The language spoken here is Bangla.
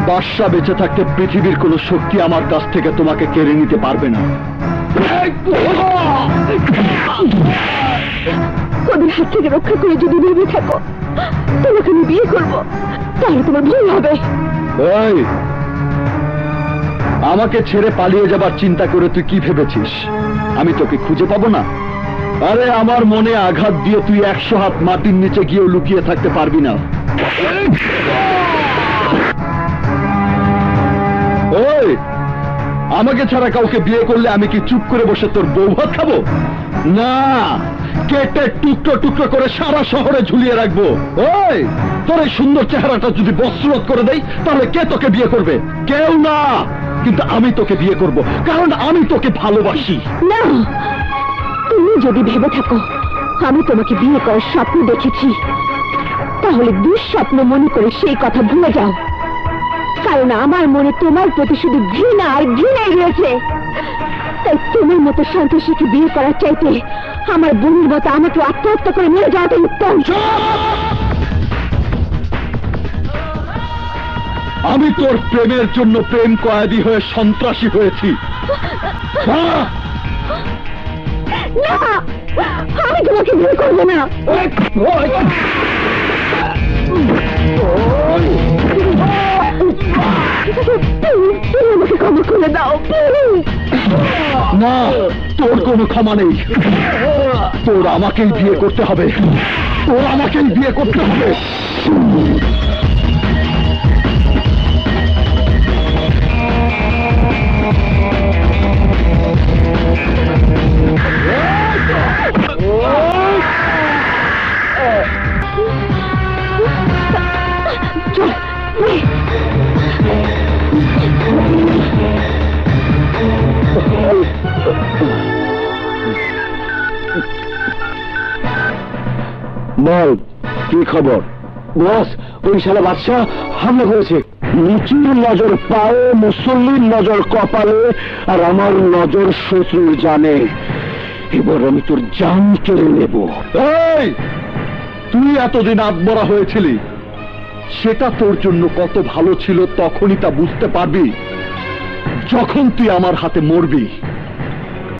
বাদশা বেঁচে থাকতে পৃথিবীর কোনো শক্তি আমার কাছ থেকে তোমাকে কেড়ে নিতে পারবে না। ওদের হাত থেকে রক্ষা করে যদি ভেবে থাকো তোমাকে আমি বিয়ে করবো, তাহলে তোমার ভুল হবে। এই, আমাকে ছেড়ে পালিয়ে যাবার চিন্তা করে তুই কি ভেবেছিস আমি তোকে খুঁজে পাবো না? আরে আমার মনে আঘাত দিয়ে তুই 100 হাত মাটির নিচে গিয়েও লুকিয়ে থাকতে পারবি না। ওই, আমাকে ছাড়া কাউকে বিয়ে করলে আমি কি চুপ করে বসে তোর বউ ভাত খাবো? না, কেটে টুকরো টুকরো করে সারা শহরে ঝুলিয়ে রাখবো। ওই, তোর এই সুন্দর চেহারাটা যদি বস্ত্ররোধ করে দেই তাহলে কে তোকে বিয়ে করবে? কেউ না, কিন্তু আমি তোকে বিয়ে করব, কারণ আমি তোকে ভালোবাসি। না, তুমি যদি ভেবে থাকো আমি তোমাকে বিয়ে করার স্বপ্ন দেখেছি, তাহলে দুঃস্বপ্ন মনে করে সেই কথা ভুলে যাও। কারণ আমার মনে তোমার প্রতি শুধু ঘৃণা আর ঘৃণাই রয়েছে। তাই তোমার মতো সন্ত্রাসীকে বিয়ে করার চাইতে আমার বোনের মতো আমাকে আত্মহত্যা করে মেরে যাওয়াটাই উত্তম। আমি তোর প্রেমের জন্য প্রেম কয়েদি হয়ে সন্ত্রাসী হয়েছি। না, আমি তোমাকে বিয়ে করবো না। তুমি আমাকে ক্ষমা করে দাও। না, তোর কোনো ক্ষমা নেই। তোর আমাকেই বিয়ে করতে হবে, তোর আমাকেই বিয়ে করতে হবে। বল, কি খবর? বস, ওই শালা বাদশা হামলা করেছে। নিচুর নজর পায়ে, মুসল্লির নজর কপালে, আর আমার নজর শত্রুর জানে। এবার আমি তোর জান কেড়ে নেব। এই, তুই এতদিন আত্মরা হয়েছিলি, সেটা তোর জন্য কত ভালো ছিল তখনই তা বুঝতে পারবি যখন তুই আমার হাতে মরবি।